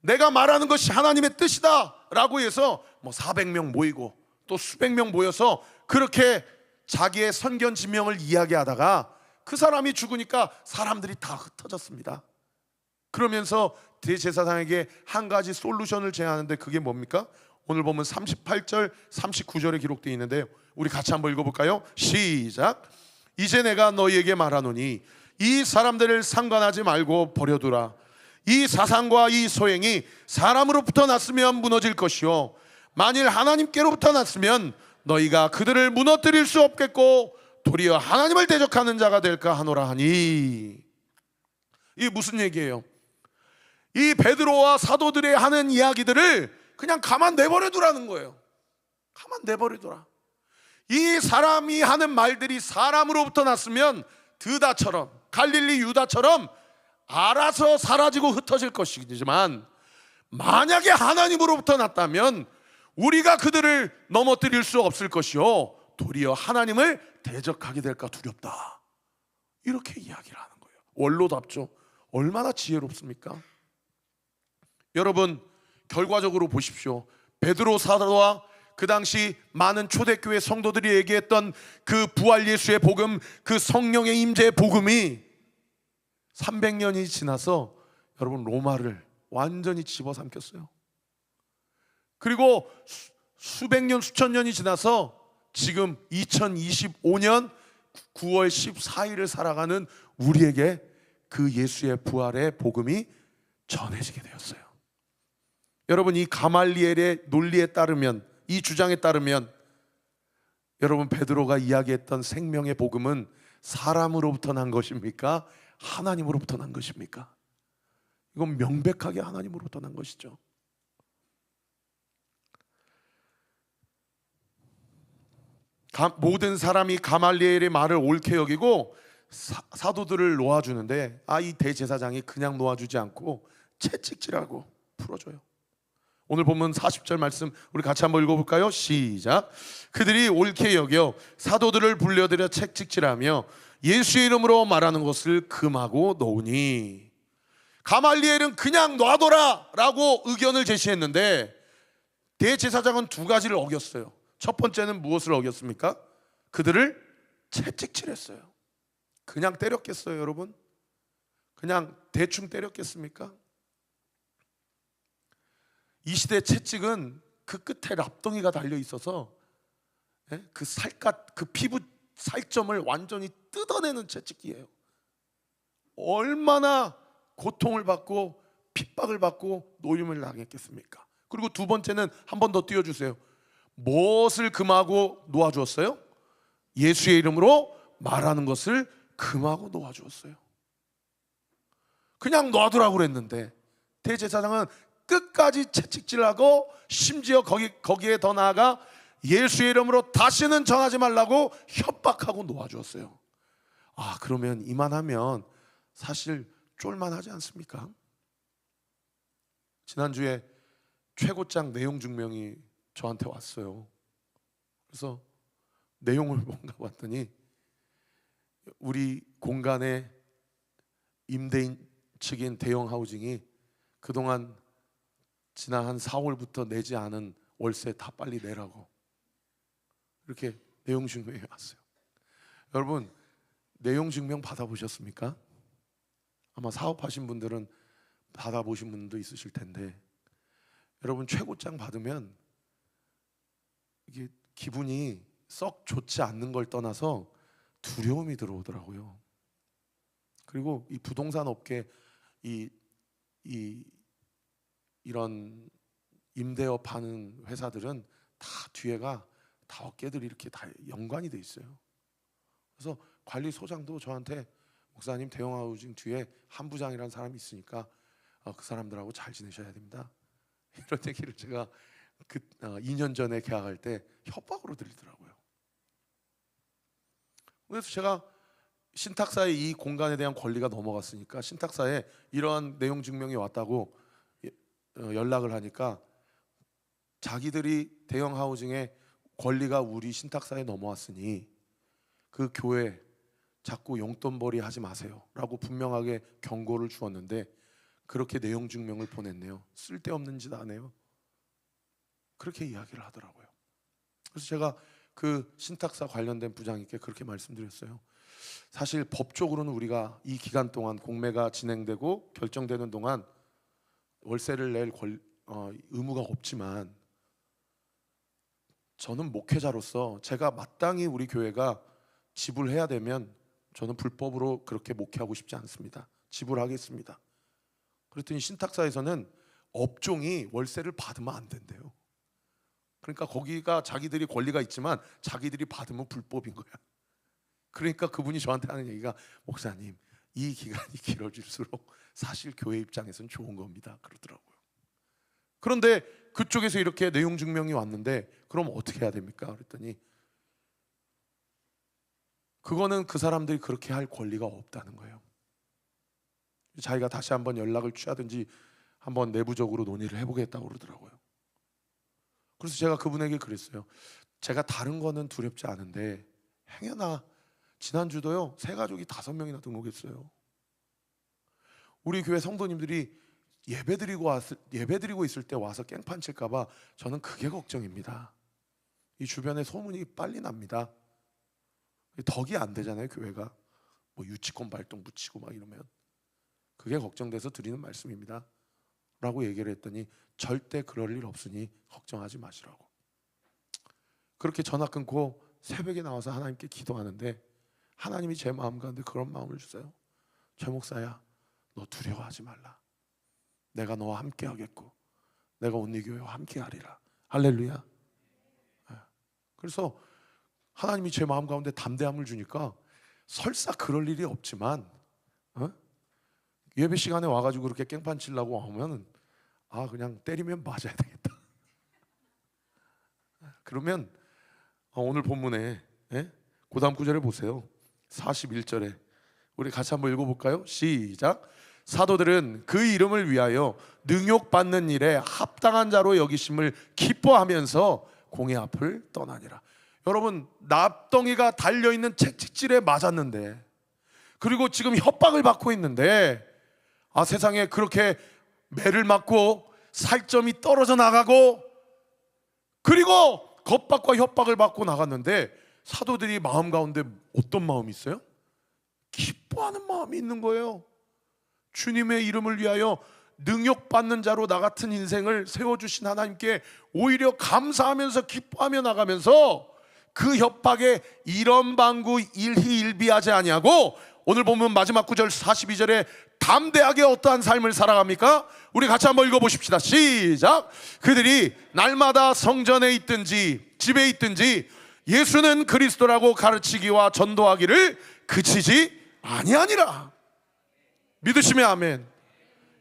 [SPEAKER 1] 내가 말하는 것이 하나님의 뜻이다 라고 해서 400명 모이고 또 수백 명 모여서 그렇게 자기의 선견 지명을 이야기하다가 그 사람이 죽으니까 사람들이 다 흩어졌습니다. 그러면서 대제사장에게 한 가지 솔루션을 제안하는데, 그게 뭡니까? 오늘 보면 38절 39절에 기록되어 있는데요, 우리 같이 한번 읽어볼까요? 시작. 이제 내가 너희에게 말하노니 이 사람들을 상관하지 말고 버려두라. 이 사상과 이 소행이 사람으로부터 났으면 무너질 것이요, 만일 하나님께로부터 났으면 너희가 그들을 무너뜨릴 수 없겠고 도리어 하나님을 대적하는 자가 될까 하노라 하니. 이게 무슨 얘기예요? 이 베드로와 사도들이 하는 이야기들을 그냥 가만 내버려 두라는 거예요. 가만 내버려 두라. 이 사람이 하는 말들이 사람으로부터 났으면 드다처럼, 갈릴리 유다처럼 알아서 사라지고 흩어질 것이지만, 만약에 하나님으로부터 났다면 우리가 그들을 넘어뜨릴 수 없을 것이요, 도리어 하나님을 대적하게 될까 두렵다. 이렇게 이야기를 하는 거예요. 원로답죠. 얼마나 지혜롭습니까? 여러분, 결과적으로 보십시오. 베드로 사도와 그 당시 많은 초대교회 성도들이 얘기했던 그 부활 예수의 복음, 그 성령의 임재의 복음이 300년이 지나서 여러분 로마를 완전히 집어삼켰어요. 그리고 수백 년, 수천 년이 지나서 지금 2025년 9월 14일을 살아가는 우리에게 그 예수의 부활의 복음이 전해지게 되었어요. 여러분, 이 가말리엘의 논리에 따르면, 이 주장에 따르면, 여러분, 베드로가 이야기했던 생명의 복음은 사람으로부터 난 것입니까? 하나님으로부터 난 것입니까? 이건 명백하게 하나님으로부터 난 것이죠. 모든 사람이 가말리엘의 말을 옳게 여기고 사도들을 놓아주는데, 이 대제사장이 그냥 놓아주지 않고 채찍질하고 풀어줘요. 오늘 본문 40절 말씀 우리 같이 한번 읽어볼까요? 시작. 그들이 옳게 여겨 사도들을 불려들여 채찍질하며 예수의 이름으로 말하는 것을 금하고 놓으니. 가말리엘은 그냥 놔둬라 라고 의견을 제시했는데 대제사장은 두 가지를 어겼어요. 첫 번째는 무엇을 어겼습니까? 그들을 채찍질했어요. 그냥 때렸겠어요, 여러분? 그냥 대충 때렸겠습니까? 이 시대 채찍은 그 끝에 랍덩이가 달려 있어서 그 살갗, 그 피부 살점을 완전히 뜯어내는 채찍기예요. 얼마나 고통을 받고 핍박을 받고 노임을 당했겠습니까? 그리고 두 번째는 한 번 더 띄워주세요. 무엇을 금하고 놓아주었어요? 예수의 이름으로 말하는 것을 금하고 놓아주었어요. 그냥 놔두라고 그랬는데 대제사장은 끝까지 채찍질하고 심지어 거기에 더 나아가 예수의 이름으로 다시는 전하지 말라고 협박하고 놓아주었어요. 그러면 이만하면 사실 쫄만하지 않습니까? 지난주에 최고장 내용 증명이 저한테 왔어요. 그래서 내용을 뭔가 봤더니 우리 공간의 임대인 측인 대형 하우징이 그동안 지난 한 4월부터 내지 않은 월세 다 빨리 내라고 이렇게 내용 증명이 왔어요. 여러분, 내용 증명 받아보셨습니까? 아마 사업하신 분들은 받아보신 분도 있으실 텐데, 여러분 최고장 받으면 이게 기분이 썩 좋지 않는 걸 떠나서 두려움이 들어오더라고요. 그리고 이 부동산 업계 이런 임대업 하는 회사들은 다 뒤에가 다 어깨들이 이렇게 다 연관이 돼 있어요. 그래서 관리소장도 저한테 목사님 대형 하우징 뒤에 한 부장이라는 사람이 있으니까 그 사람들하고 잘 지내셔야 됩니다. 이런 얘기를 제가 2년 전에 계약할 때 협박으로 들리더라고요. 그래서 제가 신탁사에 이 공간에 대한 권리가 넘어갔으니까 신탁사에 이러한 내용 증명이 왔다고 연락을 하니까 자기들이 대형 하우징의 권리가 우리 신탁사에 넘어왔으니 그 교회 자꾸 용돈벌이 하지 마세요 라고 분명하게 경고를 주었는데 그렇게 내용 증명을 보냈네요. 쓸데없는 짓 안 해요. 그렇게 이야기를 하더라고요. 그래서 제가 그 신탁사 관련된 부장님께 그렇게 말씀드렸어요. 사실 법적으로는 우리가 이 기간 동안 공매가 진행되고 결정되는 동안 월세를 낼 의무가 없지만 저는 목회자로서 제가 마땅히 우리 교회가 지불해야 되면 저는 불법으로 그렇게 목회하고 싶지 않습니다. 지불하겠습니다. 그랬더니 신탁사에서는 업종이 월세를 받으면 안 된대요. 그러니까 거기가 자기들이 권리가 있지만 자기들이 받으면 불법인 거야. 그러니까 그분이 저한테 하는 얘기가 목사님 이 기간이 길어질수록 사실 교회 입장에서는 좋은 겁니다 그러더라고요. 그런데 그쪽에서 이렇게 내용 증명이 왔는데 그럼 어떻게 해야 됩니까? 그랬더니 그거는 그 사람들이 그렇게 할 권리가 없다는 거예요. 자기가 다시 한번 연락을 취하든지 한번 내부적으로 논의를 해보겠다고 그러더라고요. 그래서 제가 그분에게 그랬어요. 제가 다른 거는 두렵지 않은데 행여나 지난주도요 새 가족이 5명이나 등록했어요. 우리 교회 성도님들이 예배드리고 있을 때 와서 깽판 칠까봐 저는 그게 걱정입니다. 이 주변에 소문이 빨리 납니다. 덕이 안 되잖아요 교회가. 뭐 유치권 발동 붙이고 막 이러면 그게 걱정돼서 드리는 말씀입니다 라고 얘기를 했더니 절대 그럴 일 없으니 걱정하지 마시라고. 그렇게 전화 끊고 새벽에 나와서 하나님께 기도하는데 하나님이 제 마음 가운데 그런 마음을 주세요. 최 목사야 너 두려워하지 말라. 내가 너와 함께 하겠고 내가 온리 교회와 함께 하리라. 할렐루야. 그래서 하나님이 제 마음 가운데 담대함을 주니까 설사 그럴 일이 없지만 예배 시간에 와가지고 그렇게 깽판 치려고 하면 그냥 때리면 맞아야 되겠다. 그러면 오늘 본문에 그 다음 구절에 보세요. 41절에 우리 같이 한번 읽어볼까요? 시작. 사도들은 그 이름을 위하여 능욕받는 일에 합당한 자로 여기심을 기뻐하면서 공의 앞을 떠나니라. 여러분, 납덩이가 달려있는 채찍질에 맞았는데, 그리고 지금 협박을 받고 있는데, 세상에 그렇게 매를 맞고 살점이 떨어져 나가고, 그리고 겁박과 협박을 받고 나갔는데, 사도들이 마음 가운데 어떤 마음이 있어요? 기뻐하는 마음이 있는 거예요. 주님의 이름을 위하여 능욕받는 자로 나 같은 인생을 세워주신 하나님께 오히려 감사하면서 기뻐하며 나가면서 그 협박에 이런 방구 일희일비하지 아니하고, 오늘 보면 마지막 구절 42절에 담대하게 어떠한 삶을 살아갑니까? 우리 같이 한번 읽어보십시다. 시작. 그들이 날마다 성전에 있든지 집에 있든지 예수는 그리스도라고 가르치기와 전도하기를 그치지 아니하니라. 믿으시면 아멘.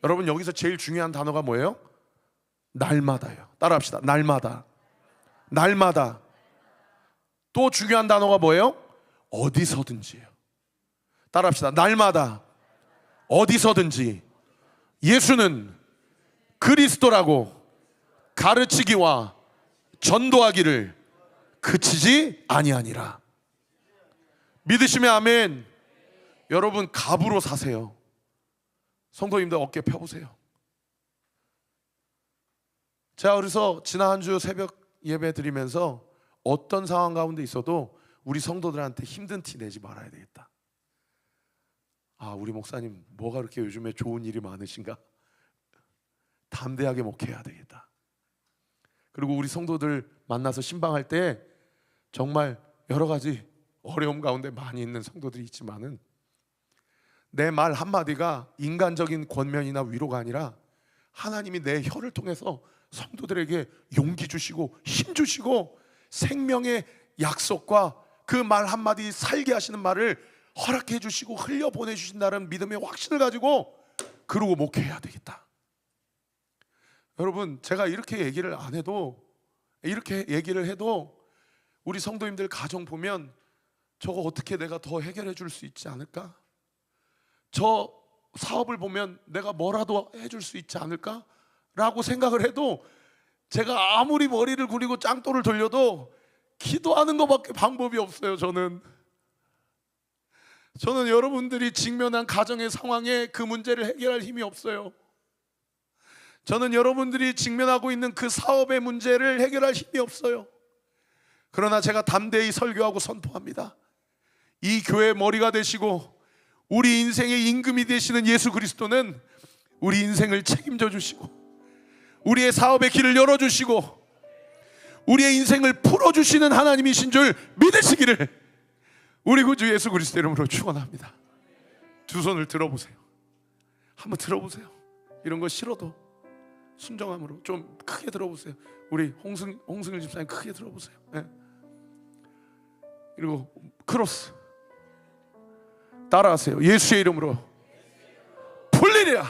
[SPEAKER 1] 여러분, 여기서 제일 중요한 단어가 뭐예요? 날마다요. 따라합시다. 날마다. 날마다. 또 중요한 단어가 뭐예요? 어디서든지예요. 따라합시다. 날마다 어디서든지 예수는 그리스도라고 가르치기와 전도하기를 그치지 아니하니라. 믿으시면 아멘. 여러분, 갑으로 사세요. 성도님들 어깨 펴보세요. 제가 그래서 지난 한 주 새벽 예배 드리면서 어떤 상황 가운데 있어도 우리 성도들한테 힘든 티 내지 말아야 되겠다. 우리 목사님 뭐가 그렇게 요즘에 좋은 일이 많으신가? 담대하게 목회해야 되겠다. 그리고 우리 성도들 만나서 신방할 때 정말 여러 가지 어려움 가운데 많이 있는 성도들이 있지만은 내 말 한마디가 인간적인 권면이나 위로가 아니라 하나님이 내 혀를 통해서 성도들에게 용기 주시고 힘 주시고 생명의 약속과 그 말 한마디 살게 하시는 말을 허락해 주시고 흘려 보내주신다는 믿음의 확신을 가지고 그러고 목회해야 되겠다. 여러분, 제가 이렇게 얘기를 안 해도, 이렇게 얘기를 해도 우리 성도님들 가정 보면 저거 어떻게 내가 더 해결해 줄 수 있지 않을까? 저 사업을 보면 내가 뭐라도 해줄 수 있지 않을까? 라고 생각을 해도 제가 아무리 머리를 굴리고 짱돌을 돌려도 기도하는 것밖에 방법이 없어요. 저는 여러분들이 직면한 가정의 상황에 그 문제를 해결할 힘이 없어요. 저는 여러분들이 직면하고 있는 그 사업의 문제를 해결할 힘이 없어요. 그러나 제가 담대히 설교하고 선포합니다. 이 교회의 머리가 되시고 우리 인생의 임금이 되시는 예수 그리스도는 우리 인생을 책임져 주시고 우리의 사업의 길을 열어주시고 우리의 인생을 풀어주시는 하나님이신 줄 믿으시기를 우리 구주 예수 그리스도 이름으로 축원합니다. 두 손을 들어보세요. 한번 들어보세요. 이런 거 싫어도 순정함으로 좀 크게 들어보세요. 우리 홍승일 집사님 크게 들어보세요. 네. 그리고 크로스 따라하세요. 예수의 이름으로 풀리리라,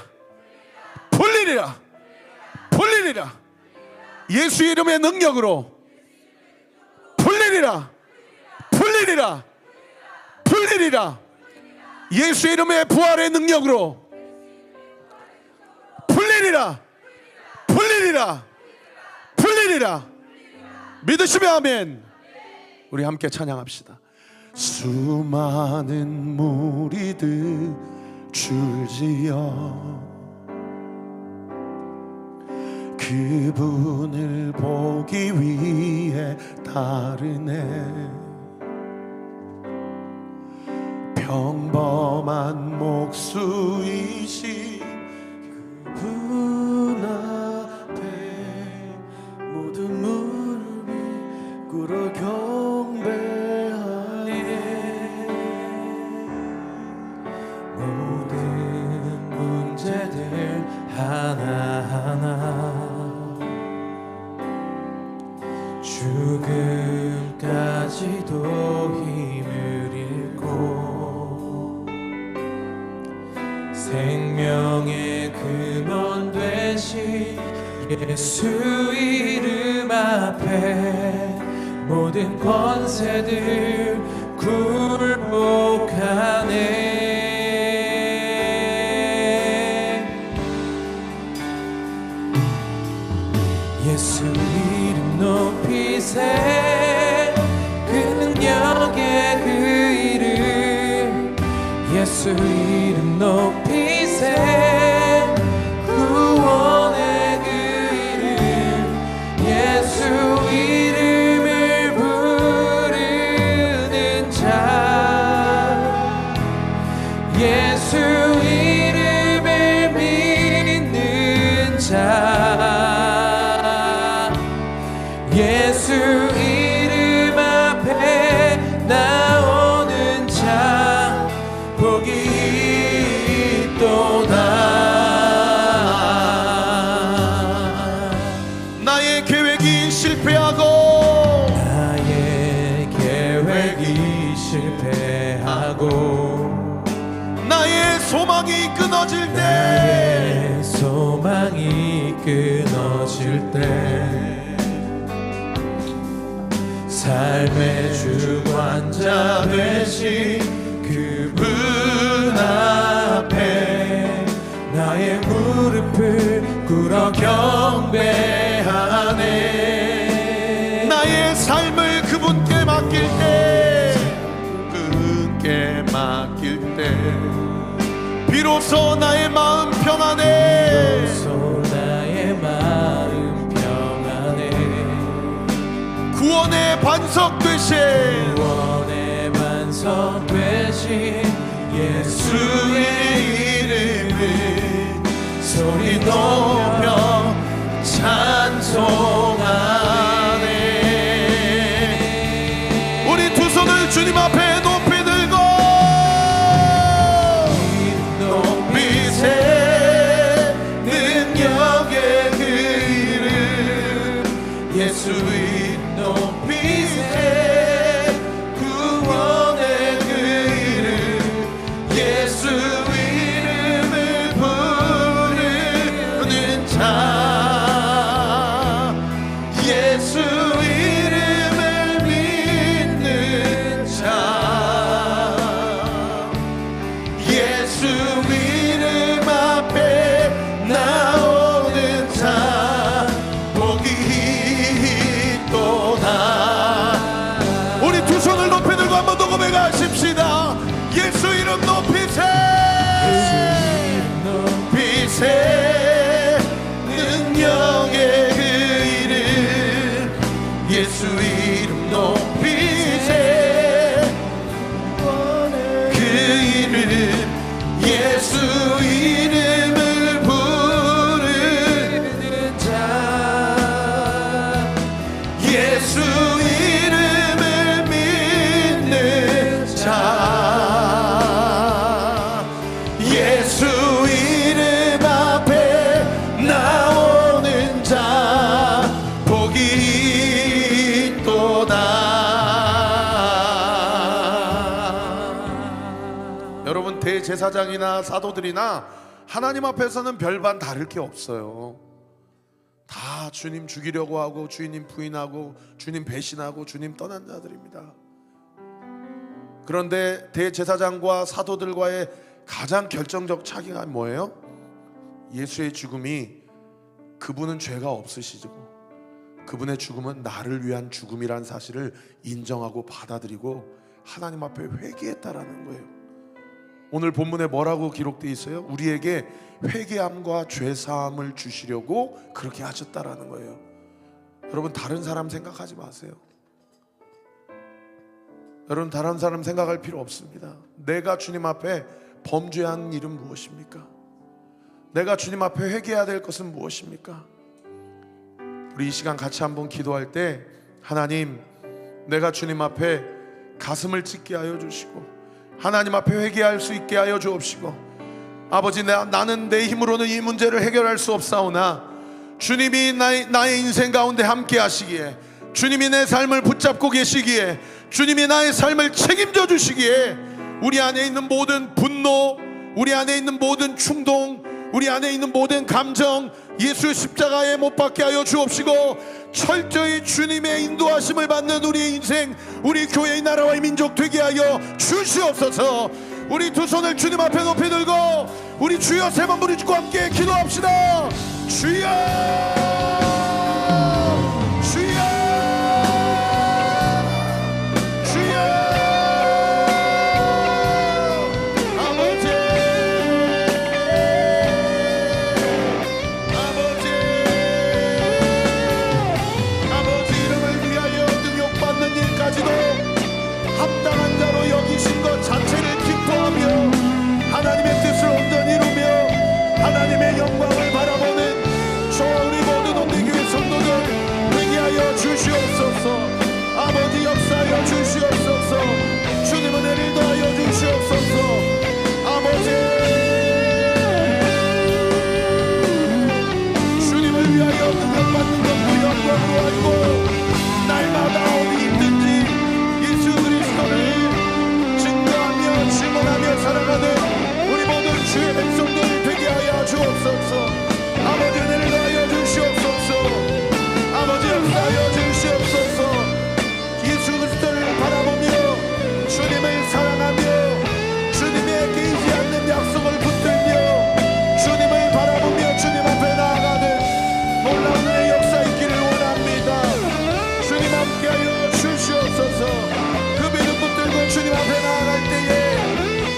[SPEAKER 1] 풀리리라, 풀리리라. 예수의 이름의 능력으로 풀리리라, 풀리리라, 풀리리라. 예수의 이름의 부활의 능력으로 풀리리라, 풀리리라, 풀리리라. 믿으시면 아멘. 우리 함께 찬양합시다. 수많은 무리들 줄지어 그분을 보기 위해 따르네. 평범한 목수이신 그분 앞에 모든 무릎이 꿇어 경배하네. 모든 문제들 하나하나 죽음까지도 힘을 잃고
[SPEAKER 2] 되신 예수 이름 앞에 모든 권세들 굴복하네. 예수 이름 높이세 그 능력의 그 이름 예수 이름 높이세 구원의 그 이름 예수 이름을 부르는 자 예수 이름을 믿는 자 예수 이름 앞에 나오는 자 복이 있도다.
[SPEAKER 1] 나의 계획이 실패하고
[SPEAKER 2] 나의 계획이 실패하고
[SPEAKER 1] 나의 소망이 끊어질 때
[SPEAKER 2] 나의 소망이 끊어질 때 삶의 주관자 되신 그분 앞에 나의 무릎을 꿇어 경배하네.
[SPEAKER 1] 나의 삶을 그분께 맡길 때 그분께 맡길 때 비로소 나의 마음 평안해
[SPEAKER 2] 비로소 나의 마음 평안해.
[SPEAKER 1] 구원의 반석 되신
[SPEAKER 2] 구원의 반석 되신 예수의 이름을 소리 높여 찬송하네.
[SPEAKER 1] 우리 두 손을 주님 앞에 높이 들고 높이세 능력의 그 이름 예수 이름 높이세 구원의 그 이름 예수 이름을 부르는 자 예수 이름을 믿는 자 예수 이름 앞에 나오는 자 복이 있도다. 우리 두 손을 높이 들고 한 번 더 고백하십시다. 예수 이름 높이세 높이세 능력의 그 이름 예수 이름 높이세 그 이름 예수 이름을 부르는 자 예수 이름을 믿는 자 예수 이름 앞에 나오는 자 복이 있도다. 여러분 대제사장이나 사도들이나 하나님 앞에서는 별반 다를 게 없어요. 다 주님 죽이려고 하고 주님 부인하고 주님 배신하고 주님 떠난 자들입니다. 그런데 대제사장과 사도들과의 가장 결정적 차이가 뭐예요? 예수의 죽음이 그분은 죄가 없으시고 그분의 죽음은 나를 위한 죽음이란 사실을 인정하고 받아들이고 하나님 앞에 회개했다라는 거예요. 오늘 본문에 뭐라고 기록되어 있어요? 우리에게 회개함과 죄사함을 주시려고 그렇게 하셨다라는 거예요. 여러분 다른 사람 생각하지 마세요. 여러분 다른 사람 생각할 필요 없습니다. 내가 주님 앞에 범죄한 일은 무엇입니까? 내가 주님 앞에 회개해야 될 것은 무엇입니까? 우리 이 시간 같이 한번 기도할 때 하나님 내가 주님 앞에 가슴을 찢게 하여 주시고 하나님 앞에 회개할 수 있게 하여 주옵시고 아버지 나는 내 힘으로는 이 문제를 해결할 수 없사오나 주님이 나의 인생 가운데 함께 하시기에 주님이 내 삶을 붙잡고 계시기에 주님이 나의 삶을 책임져 주시기에 우리 안에 있는 모든 분노 우리 안에 있는 모든 충동 우리 안에 있는 모든 감정 예수 십자가에 못 박게 하여 주옵시고, 철저히 주님의 인도하심을 받는 우리의 인생, 우리 교회의 나라와 민족 되게 하여 주시옵소서. 우리 두 손을 주님 앞에 높이 들고 우리 주여 세 번 부르짖고 함께 기도합시다. 주여, 주여, 주여. 아버지, 아버지, 아버지 이름을 위하여 능욕받는 일까지도 합당한 자로 여기신 것 자체를 기뻐하며 하나님의 뜻을 온전히 이루며 하나님의 영광을 바라보는 저와 우리 모든 온대교회 성도들 되게 하여 주시옵소서. 아버지 역사하여 주시옵소서. 주님 은혜를 더하여 주시옵소서. 아버지, 주님을 위하여 능력받는 것도 영광으로 알고 날마다 어디 있든지 예수 그리스도를 증거하며 증언하며 살아가는 우리 모든 주의 백성들 되게 하여 주옵소서. 아버지 은혜를 더하여 주시옵소서. 아버지 역사하여 주시옵소서. 예수 그리스도를 바라보며 주님을 사랑하며 주님의 깨지 않는 약속을 붙들며 주님을 바라보며 주님 앞에 나아가는 놀라운 은혜의 역사 있기를 원합니다. 주님 함께하여 주시옵소서. 그 믿음 붙들고 주님 앞에 나아갈 때에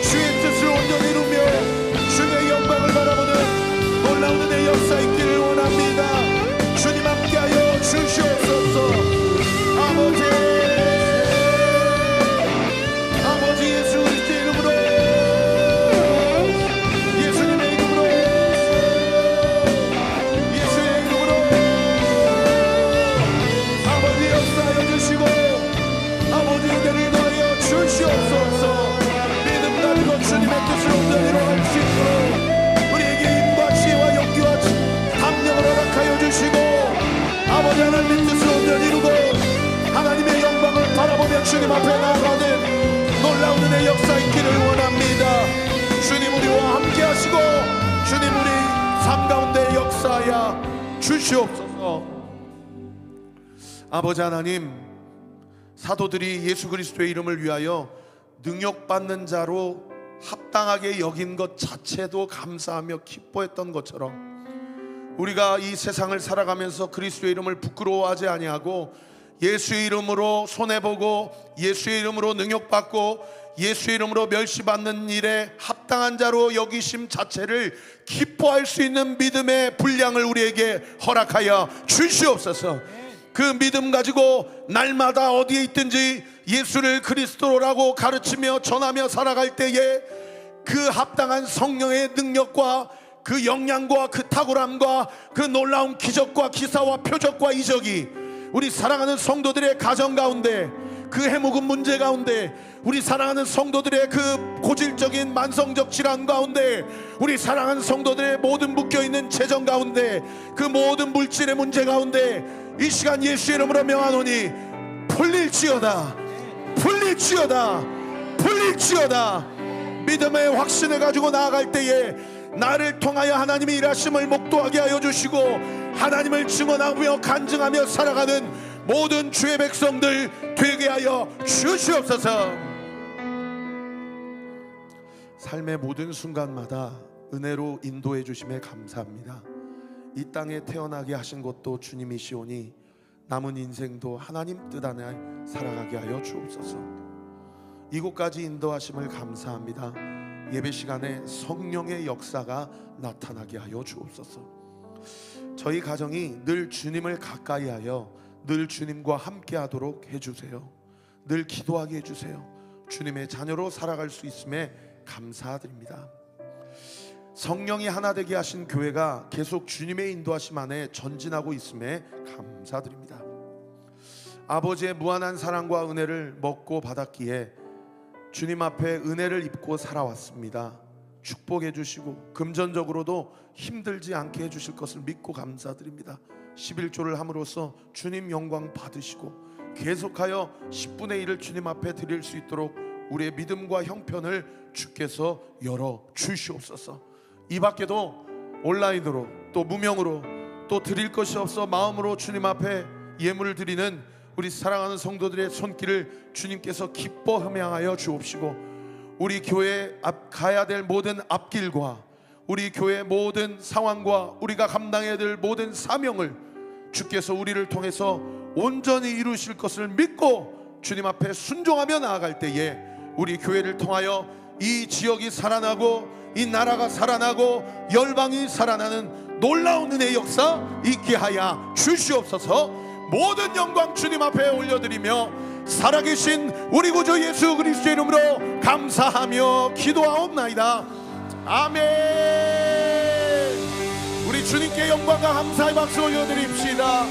[SPEAKER 1] 주의 뜻을 온전히 이루며 주님의 영광을 바라보는 놀라운 은혜의 역사 있기를 원합니다. 주님 함께하여 주시옵소서. 아버지, 아버지 예수 그리스도의 이름으로, 예수님의 이름으로, 예수의 이름으로 아버지 역사하여 주시고 아버지 은혜를 더하여 주시옵소서. 믿음 가지고 주님의 뜻을 온전히 이루어갈 수 있도록 우리에게 힘과 지혜와 용기와 담력을 허락하여 주시고 아버지 하나님의 뜻을 온전히 이루고 하나님의 영광을 바라보며 주님 앞에 나아가는 놀라운 은혜의 역사 있기를 원합니다. 주님 우리와 함께 하시고 주님 우리 삶 가운데 역사하여 주시옵소서. 아버지 하나님, 사도들이 예수 그리스도의 이름을 위하여 능욕받는 자로 합당하게 여긴 것 자체도 감사하며 기뻐했던 것처럼 우리가 이 세상을 살아가면서 그리스도의 이름을 부끄러워하지 아니하고 예수의 이름으로 손해보고 예수의 이름으로 능욕받고 예수의 이름으로 멸시받는 일에 합당한 자로 여기심 자체를 기뻐할 수 있는 믿음의 분량을 우리에게 허락하여 주시옵소서. 그 믿음 가지고 날마다 어디에 있든지 예수를 그리스도라고 가르치며 전하며 살아갈 때에 그 합당한 성령의 능력과 그 영향과 그 탁월함과 그 놀라운 기적과 기사와 표적과 이적이 우리 사랑하는 성도들의 가정 가운데, 그 해묵은 문제 가운데, 우리 사랑하는 성도들의 그 고질적인 만성적 질환 가운데, 우리 사랑하는 성도들의 모든 묶여있는 재정 가운데, 그 모든 물질의 문제 가운데 이 시간 예수의 이름으로 명하노니 풀릴지어다, 풀릴지어다, 풀릴지어다. 믿음의 확신을 가지고 나아갈 때에 나를 통하여 하나님이 일하심을 목도하게 하여 주시고 하나님을 증언하며 간증하며 살아가는 모든 주의 백성들 되게 하여 주시옵소서. 삶의 모든 순간마다 은혜로 인도해 주심에 감사합니다. 이 땅에 태어나게 하신 것도 주님이시오니 남은 인생도 하나님 뜻 안에 살아가게 하여 주옵소서. 이곳까지 인도하심을 감사합니다. 예배 시간에 성령의 역사가 나타나게 하여 주옵소서. 저희 가정이 늘 주님을 가까이 하여 늘 주님과 함께 하도록 해주세요. 늘 기도하게 해주세요. 주님의 자녀로 살아갈 수 있음에 감사드립니다. 성령이 하나 되게 하신 교회가 계속 주님의 인도하심 안에 전진하고 있음에 감사드립니다. 아버지의 무한한 사랑과 은혜를 먹고 받았기에 주님 앞에 은혜를 입고 살아왔습니다. 축복해 주시고 금전적으로도 힘들지 않게 해주실 것을 믿고 감사드립니다. 11조를 함으로써 주님 영광 받으시고 계속하여 10분의 1을 주님 앞에 드릴 수 있도록 우리의 믿음과 형편을 주께서 열어 주시옵소서. 이 밖에도 온라인으로 또 무명으로 또 드릴 것이 없어 마음으로 주님 앞에 예물을 드리는 우리 사랑하는 성도들의 손길을 주님께서 기뻐 흠양하여 주옵시고, 우리 교회 앞 가야 될 모든 앞길과 우리 교회 모든 상황과 우리가 감당해야 될 모든 사명을 주께서 우리를 통해서 온전히 이루실 것을 믿고 주님 앞에 순종하며 나아갈 때에 우리 교회를 통하여 이 지역이 살아나고 이 나라가 살아나고 열방이 살아나는 놀라운 은혜의 역사 있게 하여 주시옵소서. 모든 영광 주님 앞에 올려드리며 살아계신 우리 구주 예수 그리스도의 이름으로 감사하며 기도하옵나이다. 아멘. 우리 주님께 영광과 감사의 박수 올려드립시다.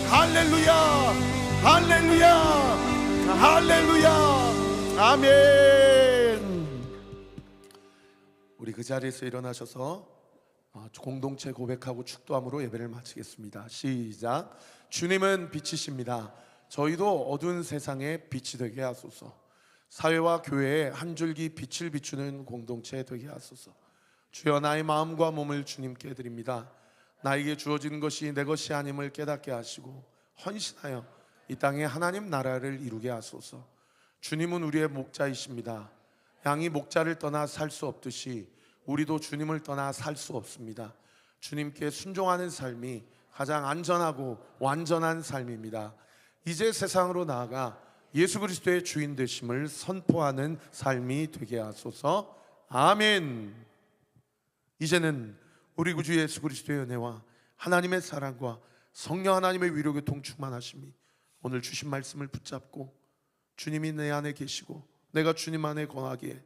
[SPEAKER 1] 할렐루야, 할렐루야, 할렐루야. 아멘. 우리 그 자리에서 일어나셔서 공동체 고백하고 축도함으로 예배를 마치겠습니다. 시작. 주님은 빛이십니다. 저희도 어두운 세상에 빛이 되게 하소서. 사회와 교회에 한 줄기 빛을 비추는 공동체 되게 하소서. 주여, 나의 마음과 몸을 주님께 드립니다. 나에게 주어진 것이 내 것이 아님을 깨닫게 하시고 헌신하여 이 땅에 하나님 나라를 이루게 하소서. 주님은 우리의 목자이십니다. 양이 목자를 떠나 살 수 없듯이 우리도 주님을 떠나 살 수 없습니다. 주님께 순종하는 삶이 가장 안전하고 완전한 삶입니다. 이제 세상으로 나아가 예수 그리스도의 주인 되심을 선포하는 삶이 되게 하소서. 아멘. 이제는 우리 구주 예수 그리스도의 은혜와 하나님의 사랑과 성령 하나님의 위로교통 충만하심이 오늘 주신 말씀을 붙잡고 주님이 내 안에 계시고 내가 주님 안에 거하기에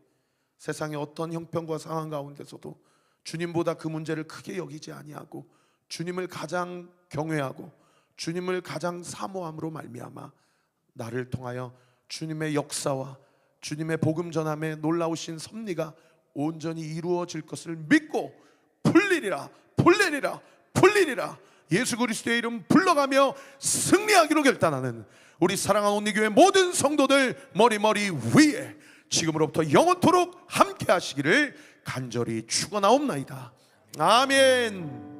[SPEAKER 1] 세상의 어떤 형편과 상황 가운데서도 주님보다 그 문제를 크게 여기지 아니하고 주님을 가장 경외하고 주님을 가장 사모함으로 말미암아 나를 통하여 주님의 역사와 주님의 복음 전함의 놀라우신 섭리가 온전히 이루어질 것을 믿고 풀리리라, 풀리리라, 풀리리라 예수 그리스도의 이름 불러가며 승리하기로 결단하는 우리 사랑하는 온리교회 모든 성도들 머리 위에 지금으로부터 영원토록 함께 하시기를 간절히 축원하옵나이다. 아멘.